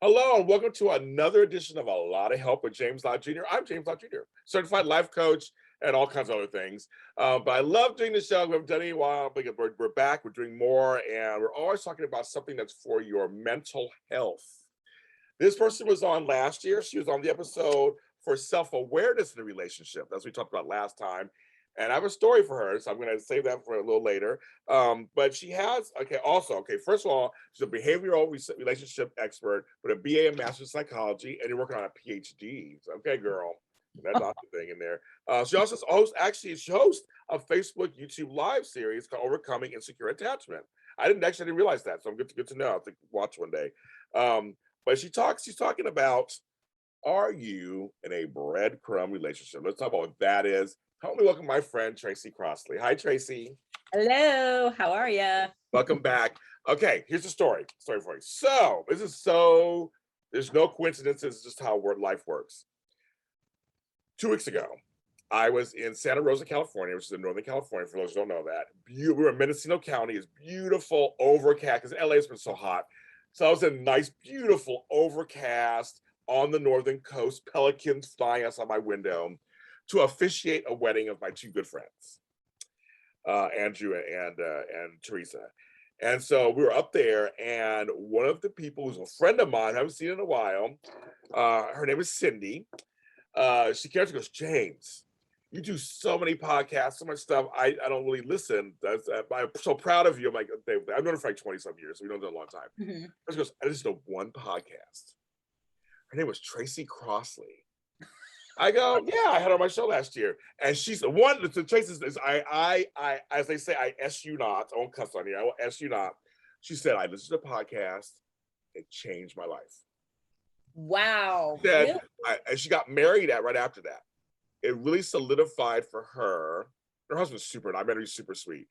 Hello, and welcome to another edition of A Lot of Help with James Lott Jr. I'm James Lott Jr., certified life coach and all kinds of other things. But I love doing the show. We haven't done it in a while, but we're back. We're doing more, and we're always talking about something that's for your mental health. This person was on last year. She was on the episode for self-awareness in a relationship. That's what we talked about last time. And I have a story for her, so I'm going to save that for a little later. But she has, first of all, she's a behavioral relationship expert with a BA and Master's in Psychology, and you're working on a PhD. So, okay, girl, that doctor thing in there. She also she hosts a Facebook, YouTube live series called Overcoming Insecure Attachment. I didn't realize that, so I'm good to know. I have to watch one day. But she's talking about, are you in a breadcrumb relationship? Let's talk about what that is. Help me welcome my friend, Tracy Crossley. Hi, Tracy. Hello, how are you? Welcome back. Okay, here's the story for you. There's no coincidences, just how life works. 2 weeks ago, I was in Santa Rosa, California, which is in Northern California, for those who don't know that. We were in Mendocino County. It's beautiful, overcast, because LA has been so hot. So I was in nice, beautiful, overcast on the northern coast, pelicans flying outside my window, to officiate a wedding of my two good friends, Andrew and Teresa. And so we were up there, and one of the people who's a friend of mine, I haven't seen in a while, her name is Cindy. She came to goes, James, you do so many podcasts, so much stuff. I don't really listen. I'm so proud of you. I'm like, I've known her for like 20 some years. So we know her a long time. Mm-hmm. She goes, I listened to one podcast. Her name was Tracy Crossley. I go, yeah, I had her on my show last year. And she's the one, the Tracy's is I as they say, I S you not. I won't cuss on you. I will S you not. She said, I listened to a podcast. It changed my life. Wow. She said, Really? and she got married right after that. It really solidified for her. Her husband's super, and I met her, he's super sweet.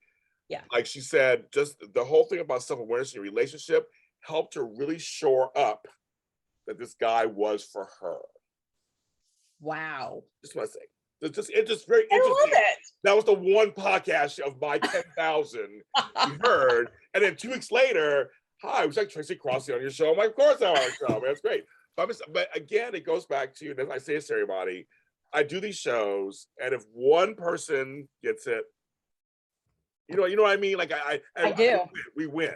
Yeah. Like she said, just the whole thing about self-awareness in your relationship helped her really shore up that this guy was for her. Wow. Just want to say, it's just very interesting. I love it. That was the one podcast of my 10,000 we heard. And then 2 weeks later, hi, it was like Tracy Crossley on your show. I'm like, of course I'm on your show, man. That's great. But again, it goes back to, and I say this to everybody, I do these shows, and if one person gets it, you know what I mean? Like I do. We win.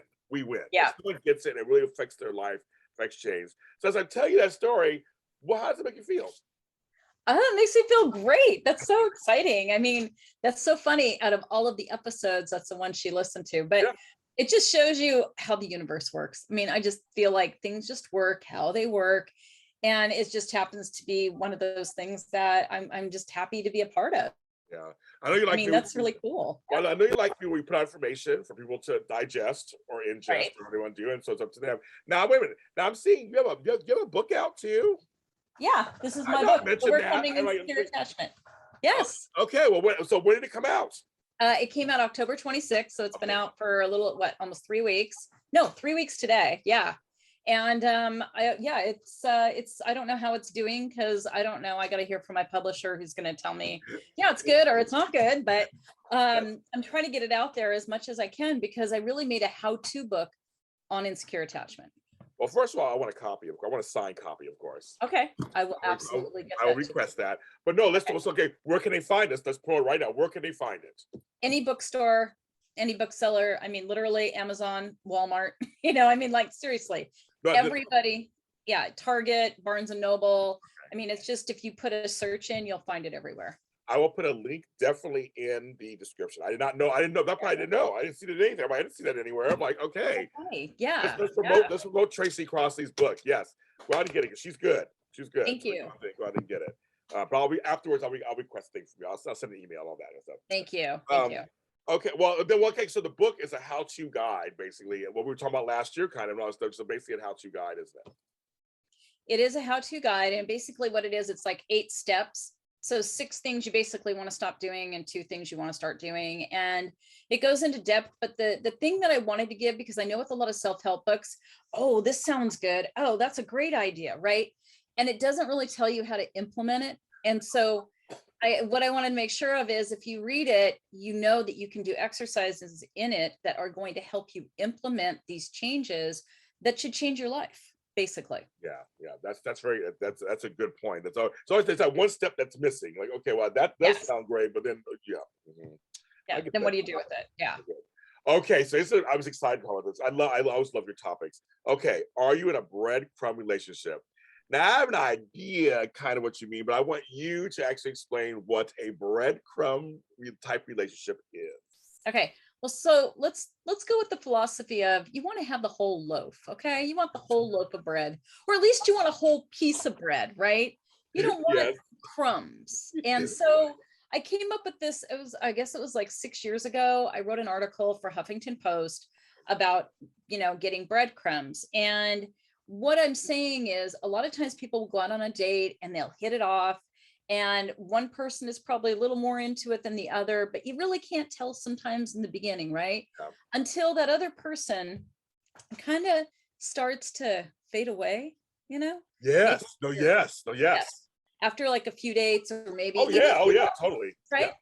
Yeah. If someone gets it, it really affects their life, affects change. So as I tell you that story, how does it make you feel? It makes me feel great. That's so exciting. I mean, that's so funny. Out of all of the episodes, that's the one she listened to. But yeah, it just shows you how the universe works. I mean, I just feel like things just work how they work. And it just happens to be one of those things that I'm just happy to be a part of. Yeah. I know you like. I mean, that's really cool. Well, I know you like me when we put out information for people to digest or ingest, right, or what they want to do, and so it's up to them. Now, wait a minute. Now I'm seeing you have a book out too. Yeah, this is my book, Overcoming Insecure Attachment. Yes. Okay. Well, when did it come out? It came out October 26th, so it's been out for a little, almost 3 weeks. No, 3 weeks today. Yeah. And it's I don't know how it's doing, because I don't know. I got to hear from my publisher, who's going to tell me, yeah, it's good or it's not good. But I'm trying to get it out there as much as I can, because I really made a how-to book on insecure attachment. Well, first of all, I want a copy. I want a signed copy, of course. Okay, I will absolutely get that. I will request that. But no, okay. Where can they find us? Let's pull it right now. Where can they find it? Any bookstore, any bookseller. I mean, literally Amazon, Walmart. I mean, like, seriously, everybody. Yeah, Target, Barnes and Noble. Okay. I mean, it's just, if you put a search in, you'll find it everywhere. I will put a link definitely in the description. I didn't know. That part I didn't know. I didn't see that anything. I didn't see that anywhere. I'm like, okay. Yeah. Let's promote Tracy Crossley's book. Yes. Go out and get it. She's good. Thank you. Go out and get it. Probably afterwards, I'll request things from you. I'll send an email on that and stuff. Thank you. Thank you. Okay. So the book is a how-to guide, basically. What we were talking about last year, kind of. So basically a how-to guide, isn't it? It is a how-to guide. And basically what it is, it's like 8 steps. So 6 things you basically want to stop doing and 2 things you want to start doing. And it goes into depth. But the thing that I wanted to give, because I know with a lot of self-help books, oh, this sounds good. Oh, that's a great idea, right? And it doesn't really tell you how to implement it. And so what I wanted to make sure of is, if you read it, you know that you can do exercises in it that are going to help you implement these changes that should change your life. basically. Yeah. That's a good point. It's always there's that one step that's missing. Like, okay, well, that does sound great, but then yeah. Yeah. Then what do you do with it? Yeah. Okay, so I was excited about this. I always love your topics. Okay, are you in a breadcrumb relationship? Now I have an idea kind of what you mean, but I want you to actually explain what a breadcrumb type relationship is. Okay. Well, so let's go with the philosophy of you want to have the whole loaf, okay? You want the whole loaf of bread, or at least you want a whole piece of bread, right? You don't want crumbs. And so I came up with this. I guess it was like 6 years ago. I wrote an article for Huffington Post about, getting breadcrumbs. And what I'm saying is a lot of times people will go out on a date and they'll hit it off. And one person is probably a little more into it than the other, but you really can't tell sometimes in the beginning, right? Yeah. Until that other person kind of starts to fade away, Yes. Yes. After like a few dates or maybe. Oh yeah, totally. Right. Yeah.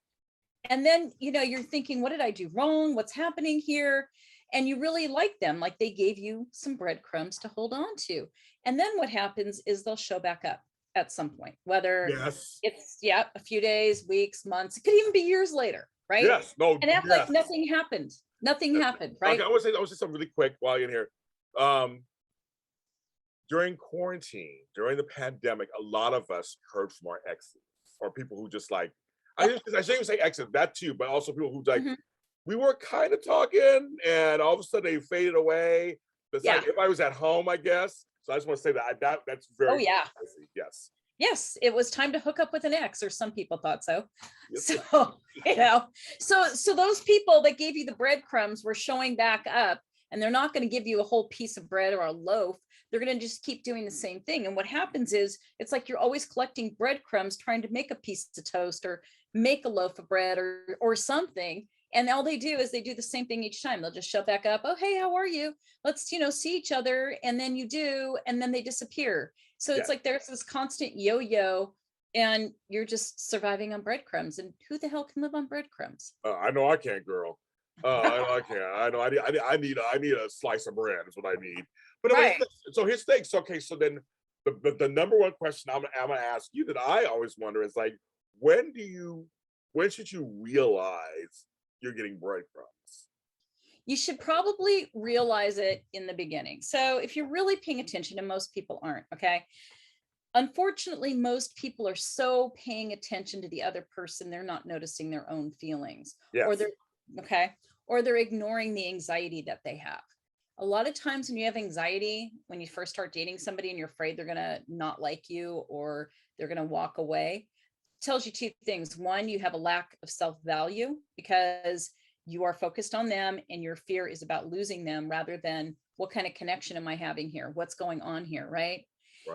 And then, you're thinking, what did I do wrong? What's happening here? And you really like them, like they gave you some breadcrumbs to hold on to. And then what happens is they'll show back up at some point, whether it's a few days, weeks, months, it could even be years later, right? Yes, no, and act like nothing happened. Nothing happened, right? Okay, I want to say something really quick while you're in here. During quarantine, during the pandemic, a lot of us heard from our exes or people who just like, I shouldn't even say exes, that too, but also people who like, we were kind of talking and all of a sudden they faded away. It's like if I was at home, I guess. So I just want to say that's very spicy. Yes, it was time to hook up with an ex, or some people thought so. Yes. So those people that gave you the breadcrumbs were showing back up, and they're not going to give you a whole piece of bread or a loaf. They're going to just keep doing the same thing. And what happens is it's like you're always collecting breadcrumbs, trying to make a piece of toast or make a loaf of bread or something. And all they do is they do the same thing each time. They'll just show back up. Oh, hey, how are you? Let's, see each other. And then you do, and then they disappear. So it's like there's this constant yo-yo, and you're just surviving on breadcrumbs. And who the hell can live on breadcrumbs? I know I can't, girl. I know I can't. I know I need a slice of bread is what I need. But so here's the thing. So, okay, so then the number one question I'm gonna ask you that I always wonder is like, when should you realize you're getting breadcrumbs? You should probably realize it in the beginning. So if you're really paying attention, and most people aren't, okay? Unfortunately, most people are so paying attention to the other person, they're not noticing their own feelings. Yes. Or they're ignoring the anxiety that they have. A lot of times when you have anxiety, when you first start dating somebody and you're afraid they're going to not like you or they're going to walk away, it tells you two things. One, you have a lack of self-value because you are focused on them and your fear is about losing them rather than what kind of connection am I having here? What's going on here, right?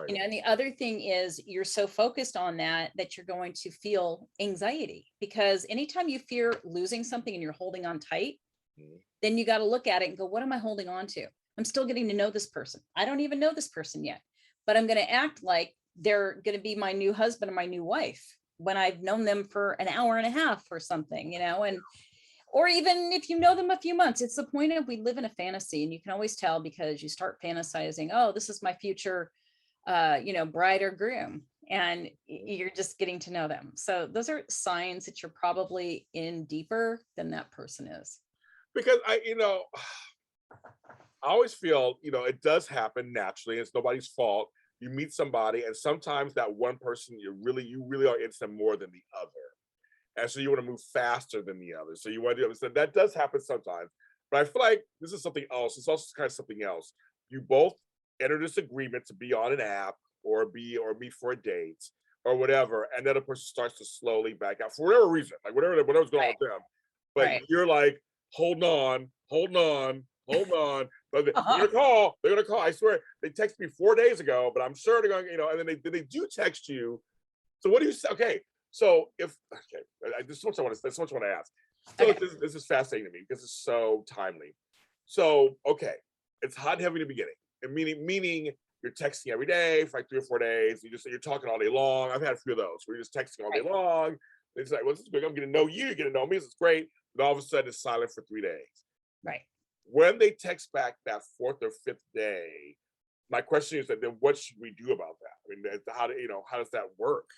And the other thing is you're so focused on that you're going to feel anxiety, because anytime you fear losing something and you're holding on tight, then you got to look at it and go, what am I holding on to? I'm still getting to know this person. I don't even know this person yet, but I'm going to act like they're going to be my new husband or my new wife when I've known them for an hour and a half or something, or even if you know them a few months. It's the point of we live in a fantasy, and you can always tell because you start fantasizing, oh, this is my future bride or groom, and you're just getting to know them. So those are signs that you're probably in deeper than that person is. Because I always feel, it does happen naturally. It's nobody's fault. You meet somebody, and sometimes that one person you really are into them more than the other. And so you want to move faster than the other. So you want to do it. So that does happen sometimes. But I feel like this is something else. It's also kind of something else. You both enter this agreement to be on an app or meet for a date or whatever, and then a person starts to slowly back out for whatever reason, like whatever's going on with them. But you're like, hold on. But they're gonna call. I swear, they texted me 4 days ago, but I'm sure they're going, and then they do text you. So what do you say? Okay. So this is what I want to ask. So this is fascinating to me because it's so timely. So, okay, it's hot and heavy in the beginning. And meaning you're texting every day for like 3 or 4 days. You're talking all day long. I've had a few of those where you're just texting all day long. It's like, well, this is good. I'm getting to know you. You're getting to know me. This is great. But all of a sudden, it's silent for 3 days. Right. When they text back that 4th or 5th day, my question is that then what should we do about that? I mean, how does that work?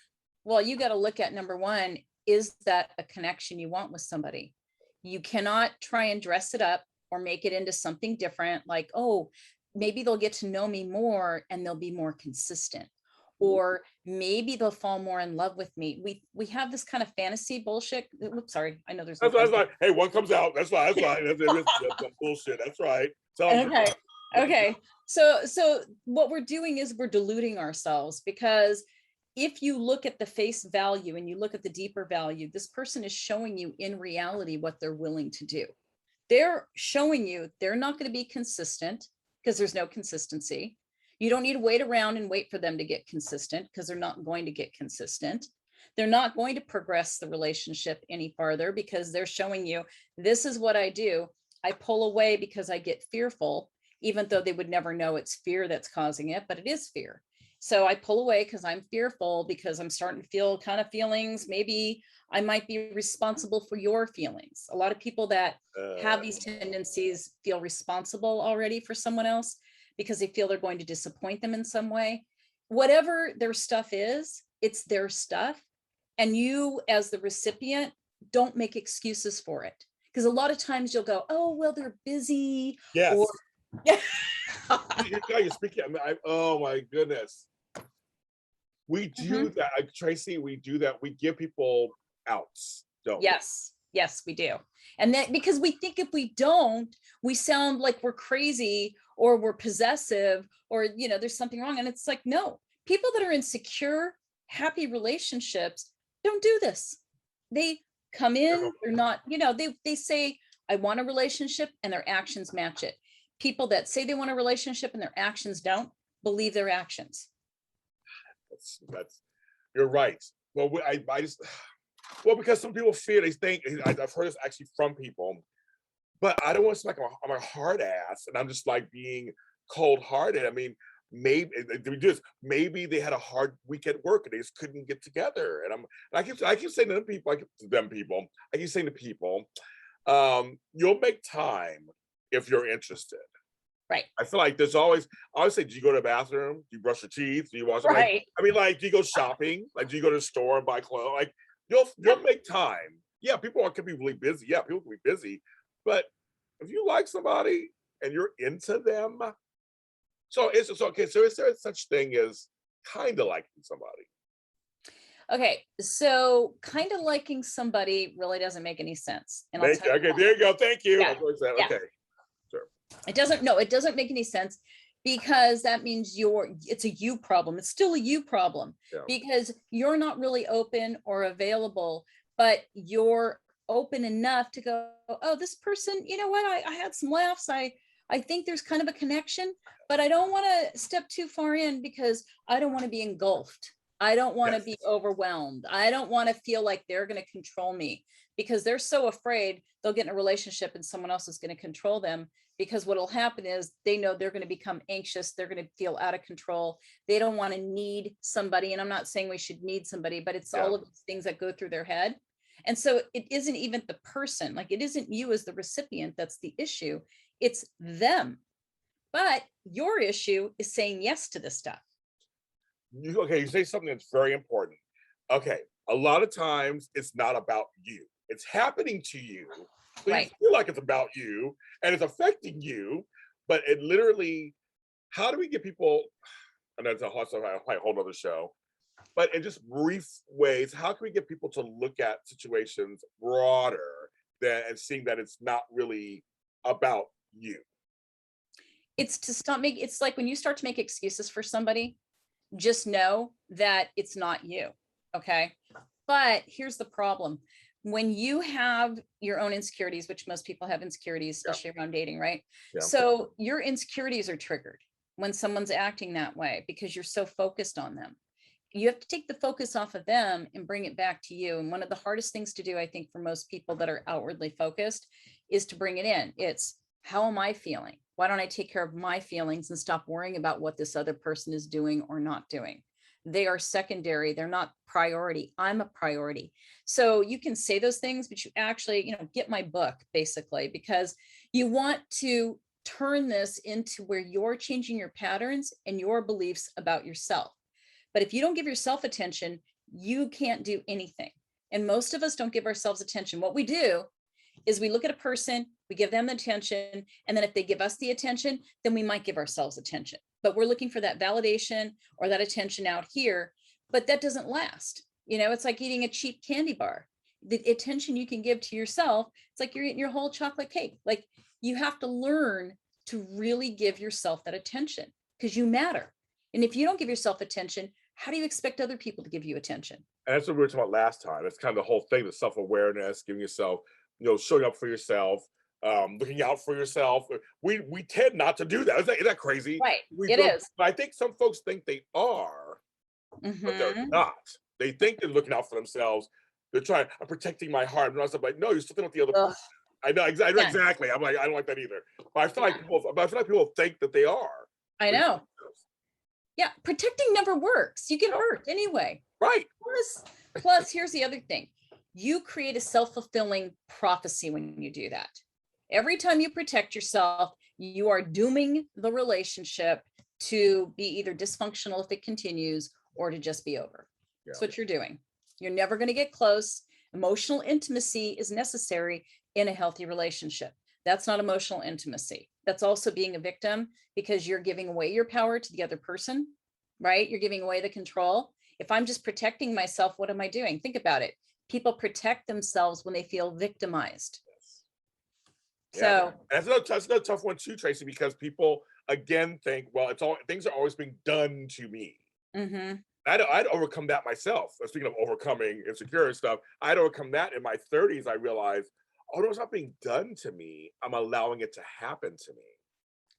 Well, you got to look at number one, is that a connection you want with somebody? You cannot try and dress it up or make it into something different, like, oh, maybe they'll get to know me more and they'll be more consistent. Or maybe they'll fall more in love with me. We have this kind of fantasy bullshit. Oops, sorry. I know there's no That's right. Hey, one comes out. That's right. That's bullshit. That's right. Okay. Okay. So what we're doing is we're deluding ourselves, because if you look at the face value and you look at the deeper value, this person is showing you in reality what they're willing to do. They're showing you they're not going to be consistent because there's no consistency. You don't need to wait around and wait for them to get consistent, because they're not going to get consistent. They're not going to progress the relationship any farther, because they're showing you, this is what I do. I pull away because I get fearful, even though they would never know it's fear that's causing it, but it is fear. So I pull away because I'm fearful, because I'm starting to feel kind of feelings. Maybe I might be responsible for your feelings. A lot of people that have these tendencies feel responsible already for someone else, because they feel they're going to disappoint them in some way. Whatever their stuff is, it's their stuff. And you, as the recipient, don't make excuses for it. Because a lot of times you'll go, oh, well, they're busy. Yes. Or You're speaking. Oh my goodness. We do that, Tracy. We do that. We give people outs, don't we? Yes, we do. And then because we think if we don't, we sound like we're crazy or we're possessive, or, there's something wrong. And it's like, no, people that are in secure, happy relationships don't do this. They come in, they're not, they say, I want a relationship, and their actions match it. People that say they want a relationship and their actions don't, believe their actions. That's you're right. Well, I just because some people fear, they think, I've heard this actually from people, but I don't want to seem like I'm a hard ass and I'm just like being cold-hearted. I mean, maybe they had a hard week at work and they just couldn't get together. And I keep saying to people, I keep saying to people, you'll make time if you're interested. Right. I feel like I always say, do you go to the bathroom? Do you brush your teeth? Do you wash? Right. Like, do you go shopping? Like, do you go to the store and buy clothes? Like, you'll make time. Yeah, people can be really busy. Yeah, people can be busy. But if you like somebody and you're into them, so okay. So is there such thing as kind of liking somebody? Okay, so kind of liking somebody really doesn't make any sense. And Thank you. Okay, there you go. Thank you. Yeah. Okay. Sure. It doesn't make any sense, because that means it's a you problem. It's still a you problem, because you're not really open or available, but you're open enough to go, oh, this person, you know what? I had some laughs. I think there's kind of a connection, but I don't want to step too far in, because I don't want to be engulfed. I don't want to be overwhelmed. I don't want to feel like they're going to control me, because they're so afraid they'll get in a relationship and someone else is going to control them. Because what will happen is they know they're going to become anxious. They're going to feel out of control. They don't want to need somebody. And I'm not saying we should need somebody, but it's all of these things that go through their head. And so it isn't even the person, like it isn't you as the recipient that's the issue. It's them. But your issue is saying yes to this stuff. You say something that's very important. Okay, a lot of times it's not about you. It's happening to you. So you feel like it's about you and it's affecting you, but it literally, how do we get people, and that's a whole other show, but in just brief ways, how can we get people to look at situations broader and seeing that it's not really about you? It's to stop making, it's like when you start to make excuses for somebody, just know that it's not you. Okay. But here's the problem. When you have your own insecurities, which most people have insecurities, especially around dating, right? Yeah. So your insecurities are triggered when someone's acting that way, because you're so focused on them. You have to take the focus off of them and bring it back to you. And one of the hardest things to do, I think, for most people that are outwardly focused, is to bring it in. It's, how am I feeling? Why don't I take care of my feelings and stop worrying about what this other person is doing or not doing? They are secondary. They're not priority. I'm a priority. So you can say those things, but you actually, get my book, basically, because you want to turn this into where you're changing your patterns and your beliefs about yourself. But if you don't give yourself attention, you can't do anything. And most of us don't give ourselves attention. What we do is we look at a person, we give them attention, and then if they give us the attention, then we might give ourselves attention. But we're looking for that validation or that attention out here, but that doesn't last. You know, it's like eating a cheap candy bar. The attention you can give to yourself, it's like you're eating your whole chocolate cake. Like, you have to learn to really give yourself that attention because you matter. And if you don't give yourself attention, how do you expect other people to give you attention? And that's what we were talking about last time. That's kind of the whole thing, the self-awareness, giving yourself, you know, showing up for yourself, looking out for yourself. We tend not to do that. Isn't that crazy? Right. We It don't, is. but I think some folks think they are, but they're Mhm. not. They think they're looking out for themselves. They're trying, I'm protecting my heart. And I'm like, no, you're still thinking about the other Ugh, person. I know exactly. yeah, Exactly. I'm like, I don't like that either. But I feel like yeah, people think that they are. I know. Yeah, protecting never works. You get hurt anyway. Right. Plus, here's the other thing. You create a self-fulfilling prophecy when you do that. Every time you protect yourself, you are dooming the relationship to be either dysfunctional if it continues or to just be over. That's Yeah. what you're doing. You're never going to get close. Emotional intimacy is necessary in a healthy relationship. That's not emotional intimacy. That's also being a victim because you're giving away your power to the other person, right? You're giving away the control. If I'm just protecting myself, what am I doing? Think about it. People protect themselves when they feel victimized. Yeah. So And that's another tough one too, Tracy, because people again think, well, it's all things are always being done to me. mhm, I'd overcome that myself. Speaking of overcoming insecure and stuff, I'd overcome that in my 30s. I realized, oh no, it's not being done to me. I'm allowing it to happen to me.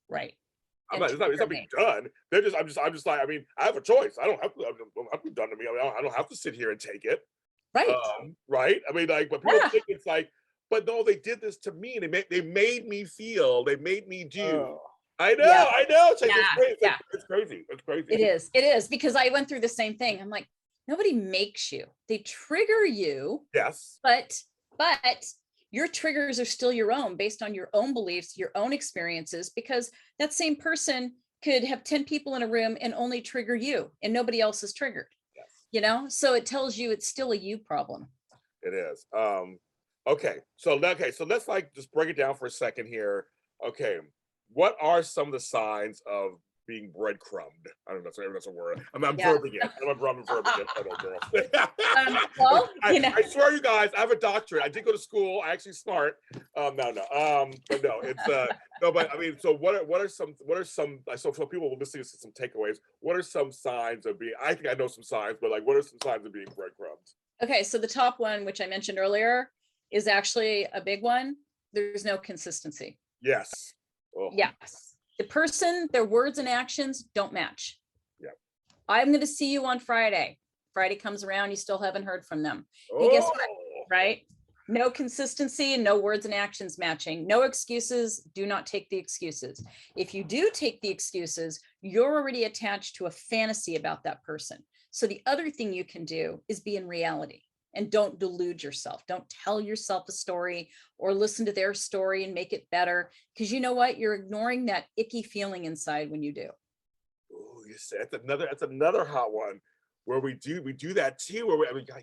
right. I'm And not, it's not trigger being me. done. I'm just like, I mean, I have a choice. I don't have to, it don't have to be done to me. I mean, I don't have to sit here and take it. Right. Right? I mean, like, but people Yeah. think it's like, but no, they did this to me. And they made me feel, they made me do. Oh, yeah. I know, Chase, Yeah. it's crazy. Yeah. It's crazy. It's crazy. It is. It is because I went through the same thing. I'm like, nobody makes you. They trigger you, Yes. but your triggers are still your own based on your own beliefs, your own experiences, because that same person could have 10 people in a room and only trigger you and nobody else is triggered, Yes. you know? So it tells you it's still a you problem. It is. So let's like just break it down for a second here. Okay. What are some of the signs of being breadcrumbed? I don't know if that's a word. I'm Yeah. verbing it. I'm verbing it. I know, girl. Well, you know, I swear you guys, I have a doctorate. I did go to school. I actually smart. No. But no, it's no, but I mean, so what are some so for people listening to some takeaways, what are some signs of being, I think I know some signs, but like what are some signs of being breadcrumbed? okay. So the top one, which I mentioned earlier, is actually a big one. There's no consistency. Yes. Oh, Yes. The person, their words and actions don't match. yeah. I'm going to see you on Friday. Friday comes around, you still haven't heard from them. Hey, guess what? Oh, Right? No consistency and no words and actions matching. No excuses. Do not take the excuses. If you do take the excuses, you're already attached to a fantasy about that person. So the other thing you can do is be in reality and don't delude yourself. Don't tell yourself a story or listen to their story and make it better. Because you know what? You're ignoring that icky feeling inside when you do. oh, you said that's another hot one where we do that too. Where I mean, God,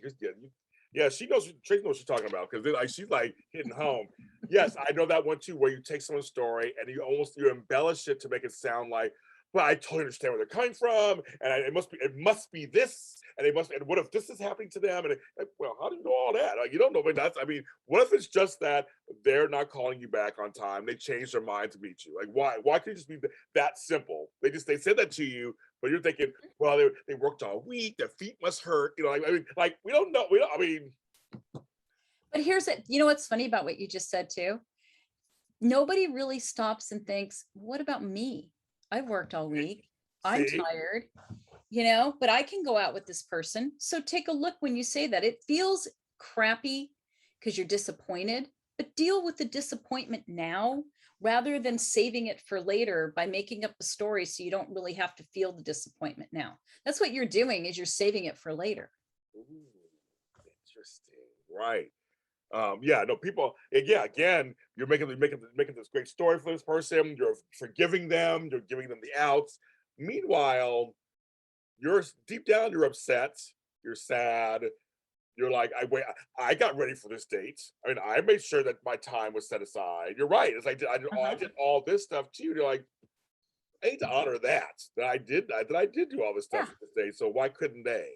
yeah, she knows. Tracy knows what she's talking about because like she's like hitting home. Yes, I know that one too, where you take someone's story and you embellish it to make it sound like, well, I totally understand where they're coming from, and it must be this, and what if this is happening to them? And like, well, how do you know all that? Like, you don't know, but I mean, what if it's just that they're not calling you back on time? They changed their mind to meet you. Like, why? Why can't it just be that simple? They said that to you, but you're thinking, well, they worked all week, their feet must hurt. You know, like, I mean, like we don't know. I mean, But here's it. You know what's funny about what you just said too? Nobody really stops and thinks, what about me? I've worked all week. I'm see, tired, you know, but I can go out with this person. So take a look when you say that. It feels crappy because you're disappointed, but deal with the disappointment now rather than saving it for later by making up a story so you don't really have to feel the disappointment now. That's what you're doing is you're saving it for later. ooh, interesting, right? Yeah, no, people, yeah, again, You're making this great story for this person. You're forgiving them. You're giving them the outs. Meanwhile, you're deep down, you're upset. You're sad. You're like, I got ready for this date. I mean, I made sure that my time was set aside. You're right. It's like I Uh-huh. did all this stuff too. You're like, I need to honor that I did do all this stuff Yeah. for this date. So why couldn't they?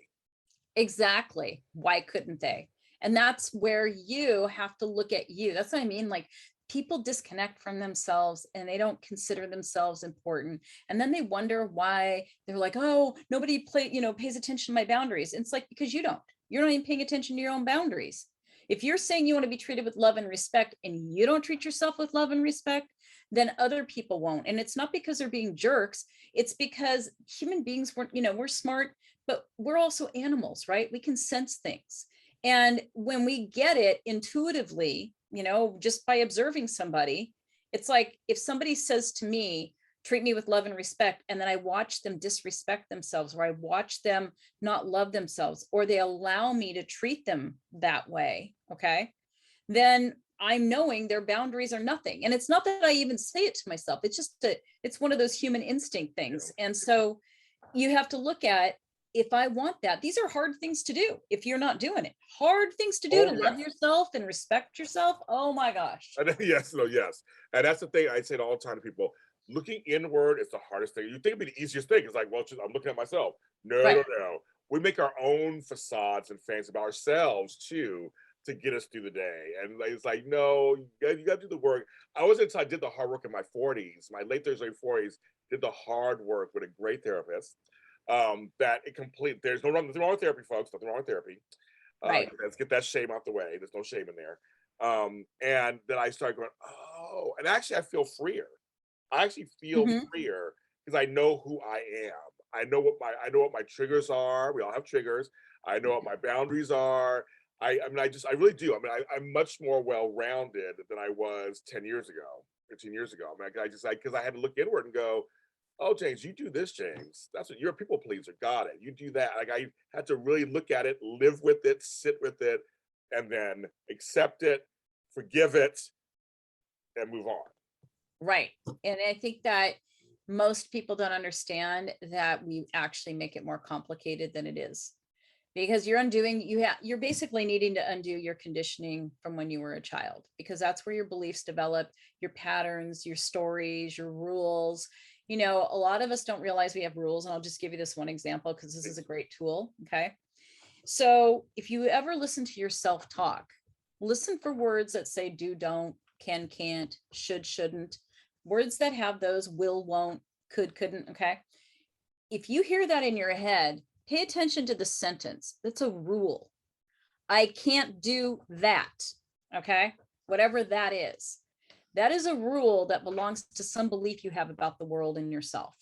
Exactly. Why couldn't they? And that's where you have to look at you. That's what I mean. Like people disconnect from themselves and they don't consider themselves important. And then they wonder why they're like, oh, nobody pays attention to my boundaries. And it's like, because you're not even paying attention to your own boundaries. If you're saying you want to be treated with love and respect and you don't treat yourself with love and respect, then other people won't. And it's not because they're being jerks. It's because human beings we're smart, but we're also animals, right? We can sense things. And when we get it intuitively, just by observing somebody, it's like if somebody says to me, treat me with love and respect, and then I watch them disrespect themselves, or I watch them not love themselves, or they allow me to treat them that way, okay, then I'm knowing their boundaries are nothing. And it's not that I even say it to myself. It's just that it's one of those human instinct things. Yeah. And so you have to look at, if I want that, these are hard things to do if you're not doing it. Hard things to do Oh to yeah. love yourself and respect yourself. Oh my gosh. Yes, no, yes. And that's the thing I say all the time to people. Looking inward is the hardest thing. You think it'd be the easiest thing. It's like, well, I'm looking at myself. No, no, Right. no. We make our own facades and fans about ourselves too to get us through the day. And it's like, no, you got to do the work. I did the hard work in my 40s, my late 30s, late 40s, did the hard work with a great therapist. There's nothing wrong with therapy, folks. Nothing wrong with therapy. Right. Let's get that shame out the way. There's no shame in there. And then I started going, oh, and actually I feel freer. I actually feel Mhm. freer because I know who I am. I know what my triggers are. We all have triggers. I know what my boundaries are. I mean, I really do. I mean, I'm much more well-rounded than I was 10 years ago, 15 years ago. I mean, because I had to look inward and go, oh, James, you do this, James. That's what you're a people pleaser. Got it. You do that. Like I had to really look at it, live with it, sit with it, and then accept it, forgive it, and move on. Right. And I think that most people don't understand that we actually make it more complicated than it is, because you're basically needing to undo your conditioning from when you were a child, because that's where your beliefs develop, your patterns, your stories, your rules. A lot of us don't realize we have rules, and I'll just give you this one example because this is a great tool. Okay. So if you ever listen to your self-talk, listen for words that say do, don't, can, can't, should, shouldn't, words that have those will, won't, could, couldn't. Okay. If you hear that in your head, pay attention to the sentence. That's a rule. I can't do that. Okay. Whatever that is. That is a rule that belongs to some belief you have about the world and yourself.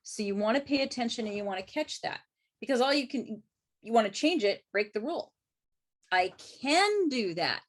So you want to pay attention and you want to catch that, because you want to change it, break the rule. I can do that,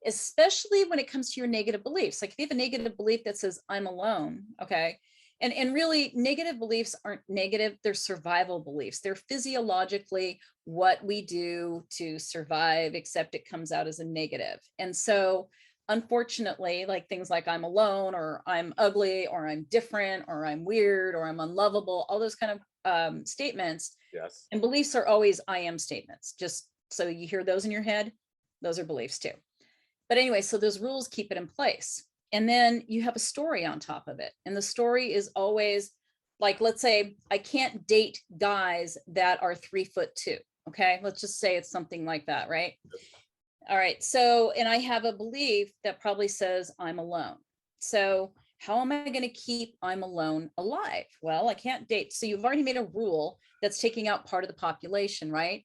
especially when it comes to your negative beliefs. Like if you have a negative belief that says I'm alone, okay, and really negative beliefs aren't negative, they're survival beliefs. They're physiologically what we do to survive, except it comes out as a negative. And so unfortunately, like things like I'm alone, or I'm ugly, or I'm different, or I'm weird, or I'm unlovable, all those kind of statements Yes. and beliefs are always I am statements. Just so you hear those in your head, those are beliefs too. But anyway, so those rules keep it in place. And then you have a story on top of it. And the story is always like, let's say I can't date guys that are 3'2". Okay. Let's just say it's something like that. Right. All right. So, and I have a belief that probably says I'm alone. So how am I going to keep I'm alone alive? Well, I can't date. So you've already made a rule that's taking out part of the population, right?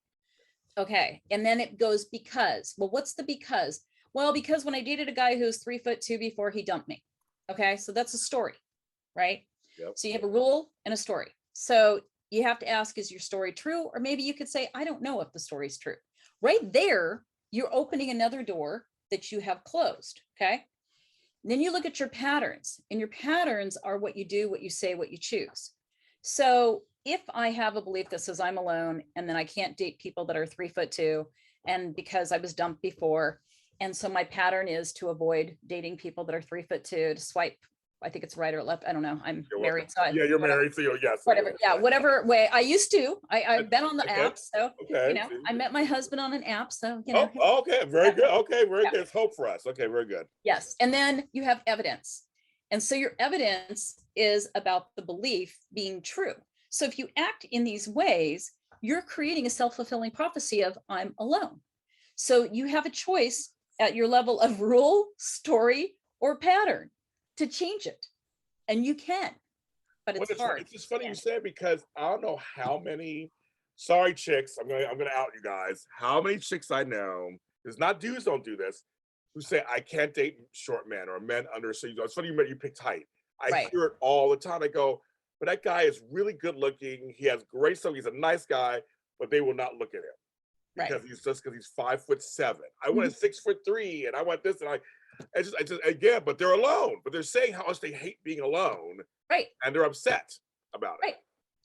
Okay. And then it goes because. Well, what's the because? Well, because when I dated a guy who's 3'2" before he dumped me. Okay. So that's a story, right? Yep. So you have a rule and a story. So you have to ask, is your story true? Or maybe you could say, I don't know if the story's true. Right there, you're opening another door that you have closed. Okay. And then you look at your patterns, and your patterns are what you do, what you say, what you choose. So if I have a belief that says I'm alone and then I can't date people that are 3'2", and because I was dumped before, And so my pattern is to avoid dating people that are 3'2", to swipe. I think it's right or left. I don't know. I'm married, so yeah, you're whatever, married, so yes. whatever. Yeah, whatever way. I used to. I've been on the Okay. apps, so Okay. I met my husband on an app, so Oh, okay, very good. Okay, very Yeah. good. It's hope for us. Okay, very good. Yes, and then you have evidence, and so your evidence is about the belief being true. So if you act in these ways, you're creating a self-fulfilling prophecy of I'm alone. So you have a choice at your level of rule, story, or pattern to change it. And you can, but it's hard. It's just funny you say it, because I don't know how many, sorry chicks, I'm gonna out you guys, how many chicks I know, because not dudes don't do this, who say I can't date short men or men under, so it's funny you picked height. I Right. hear it all the time. I go, but that guy is really good looking, he has great stuff, he's a nice guy, but they will not look at him because Right. he's 5'7". I want a 6'3", and I want this, and I just again, but they're alone. But they're saying how much they hate being alone, Right. and they're upset about it. Right.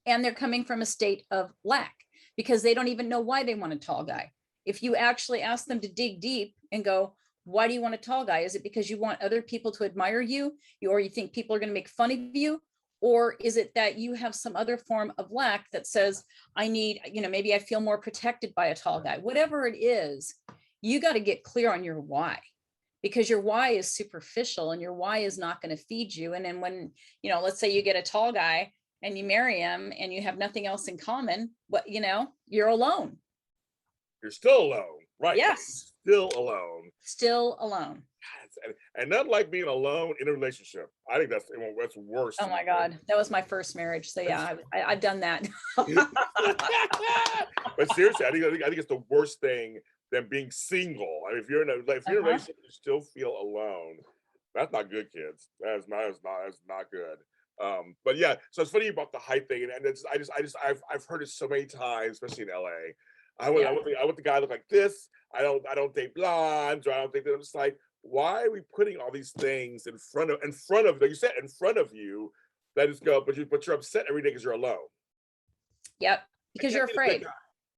And they're coming from a state of lack because they don't even know why they want a tall guy. If you actually ask them to dig deep and go, why do you want a tall guy? Is it because you want other people to admire you, or you think people are going to make fun of you? Or is it that you have some other form of lack that says, I need, maybe I feel more protected by a tall guy? Whatever it is, you got to get clear on your why, because your why is superficial and your why is not going to feed you. And then when, let's say you get a tall guy and you marry him and you have nothing else in common, you're alone. You're still alone, right? Yes. Still alone. Still alone. And not like being alone in a relationship. I think that's worse. Oh my God. That was my first marriage. So yeah, I've done that. But seriously, I think it's the worst thing than being single. I mean, if you're in a relationship, you still feel alone. That's not good, kids. That's not good. But yeah, so it's funny about the height thing, and I've heard it so many times, especially in LA. I want the guy to look like this. I don't date blondes, or I don't think that. I'm just like, why are we putting all these things in front of like you said, in front of you, that is go, but you're upset every day because you're alone. Yep, because you're afraid.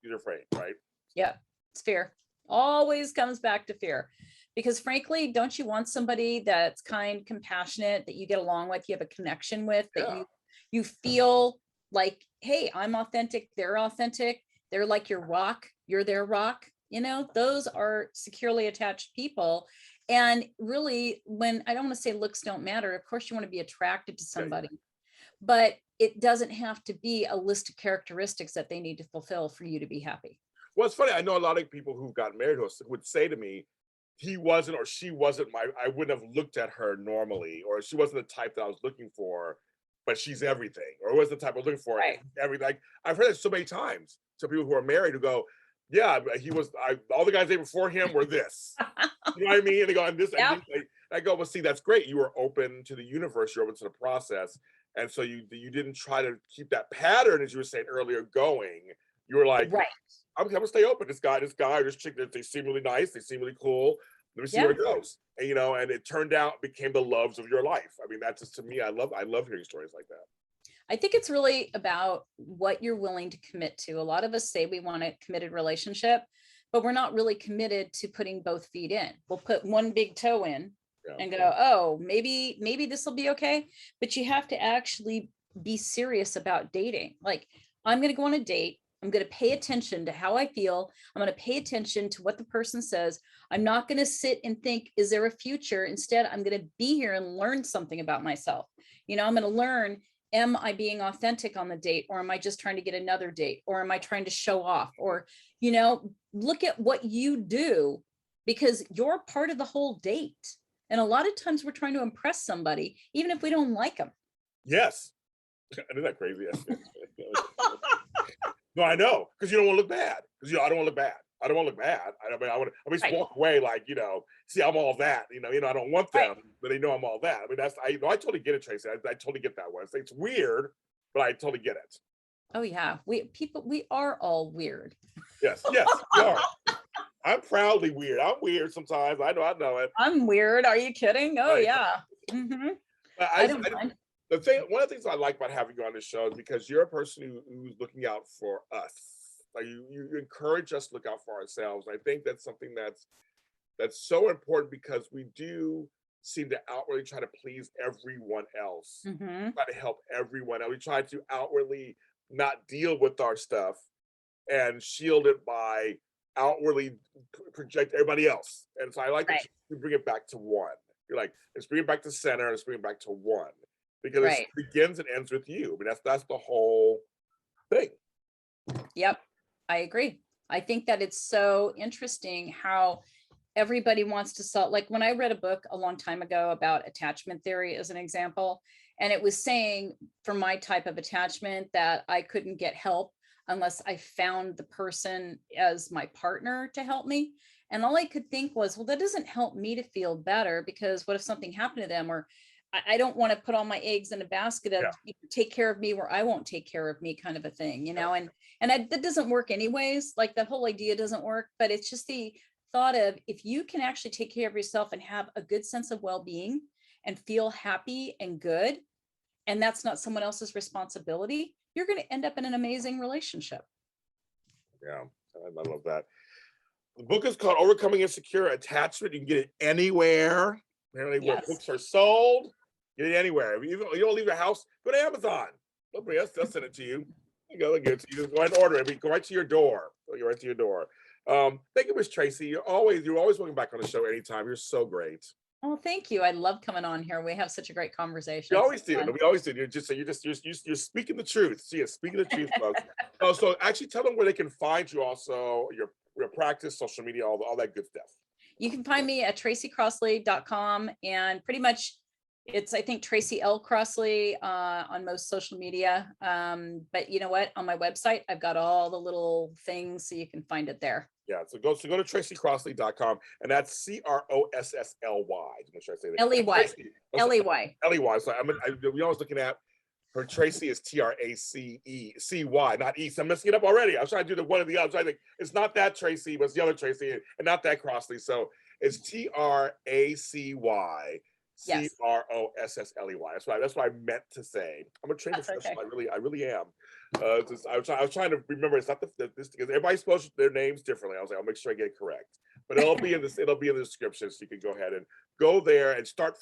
You're afraid, right? Yep, it's fear. Always comes back to fear. Because frankly, don't you want somebody that's kind, compassionate, that you get along with, you have a connection with, that you feel like, hey, I'm authentic, they're authentic, they're like your rock, you're their rock. Those are securely attached people. And really, when I don't want to say looks don't matter, of course you want to be attracted to somebody, but it doesn't have to be a list of characteristics that they need to fulfill for you to be happy. Well, it's funny. I know a lot of people who've gotten married who would say to me, he wasn't or she wasn't I wouldn't have looked at her normally, or she wasn't the type that I was looking for, but she's everything, or was the type I was looking for. Right. Everything. Like, I've heard it so many times. So people who are married who go, yeah, he was, all the guys there before him were this. You know what I mean? And they go, and this, and I go, well, see, that's great. You were open to the universe, you're open to the process. And so you didn't try to keep that pattern, as you were saying earlier, going. You were like, right, I'm gonna stay open. This guy, this chick, they seem really nice. They seem really cool. Let me see where it goes. And, and it turned out became the loves of your life. I mean, that's just, to me, I love hearing stories like that. I think it's really about what you're willing to commit to. A lot of us say we want a committed relationship, but we're not really committed to putting both feet in. We'll put one big toe in and go, oh, maybe this will be okay. But you have to actually be serious about dating. Like, I'm going to go on a date. I'm going to pay attention to how I feel. I'm going to pay attention to what the person says. I'm not going to sit and think, is there a future? Instead, I'm going to be here and learn something about myself. I'm going to learn, am I being authentic on the date, or am I just trying to get another date, or am I trying to show off? Or, look at what you do, because you're part of the whole date. And a lot of times we're trying to impress somebody, even if we don't like them. Yes. Isn't that crazy? No, I know, because you don't want to look bad. Because I don't want to look bad. I don't want to look bad. I want to just walk away like, see, I'm all that. I don't want them, but they know I'm all that. I mean, I totally get it, Tracy. I totally get that one. It's weird, but I totally get it. Oh yeah, we are all weird. Yes, we are. I'm proudly weird. I'm weird sometimes. I know it. I'm weird. Are you kidding? Oh yeah. Mm-hmm. I don't mind. One of the things I like about having you on this show is because you're a person who's looking out for us. Like, you encourage us to look out for ourselves. I think that's something that's That's so important because we do seem to outwardly try to please everyone else, Hmm. try to help everyone else. We try to outwardly not deal with our stuff and shield it by outwardly project everybody else. And so I like that Right. you bring it back to one. You're like, let's bring it back to center, let's bring it back to one. Because it Right. begins and ends with you. I mean, that's the whole thing. Yep. I agree. I think that it's so interesting how everybody wants to sell. Like when I read a book a long time ago about attachment theory as an example, and it was saying for my type of attachment that I couldn't get help unless I found the person as my partner to help me. And all I could think was, well, that doesn't help me to feel better, because what if something happened to them? Or I don't want to put all my eggs in a basket of Yeah. take care of me where I won't take care of me kind of a thing, Yeah. and that doesn't work anyways. Like that whole idea doesn't work, but it's just the thought of, if you can actually take care of yourself and have a good sense of well-being and feel happy and good, and that's not someone else's responsibility, you're going to end up in an amazing relationship. Yeah, I love that. The book is called Overcoming Insecure Attachment. You can get it anywhere. Apparently, where Yes. books are sold, get it anywhere. If you don't leave your house, go to Amazon. They'll send it to you. They'll give it to you. Just go ahead and order it. Go right to your door. Go right to your door. Thank you, Miss Tracy. You're always welcome back on the show anytime. You're so great. Oh, thank you. I love coming on here. We have such a great conversation. You It's always so do. fun. We always do. You're speaking the truth. See, you're speaking the truth, folks. Oh, so actually, tell them where they can find you. Also, your practice, social media, all that good stuff. You can find me at tracycrossley.com, and pretty much it's, I think, Tracy L. Crossley on most social media. But you know what? On my website, I've got all the little things, so you can find it there. Yeah, so go to tracycrossley.com, and that's Crossley. Make sure I say that. L-E-Y. Tracy, L-E-Y. Ley. So we always looking at her. Tracy is Tracey, not E. So I'm messing it up already. I was trying to do the one or the other. So I think it's not that Tracy, but it's the other Tracy, and not that Crossley. So it's Tracy Yes. Crossley. That's what I meant to say. I'm a trained That's professional. okay. I really am. I was trying to remember. It's not this because everybody spells their names differently. I was like, I'll make sure I get it correct. But it'll be in this. It'll be in the description, so you can go ahead and go there and start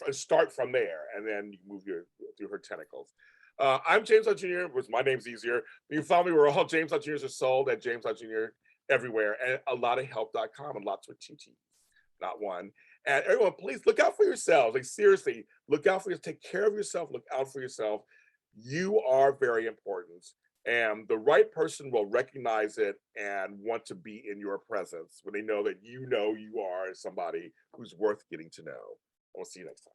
from there, and then you move through her tentacles. I'm James Lott Jr. My name's easier. You can follow me where all James Lott Jr.'s are sold at James Lott Jr. everywhere, and a lot of help.com, and lots with two T's, not one. And everyone, please look out for yourselves. Like seriously, look out for yourself. Take care of yourself. Look out for yourself. You are very important. And the right person will recognize it and want to be in your presence when they know that you are somebody who's worth getting to know. We'll see you next time.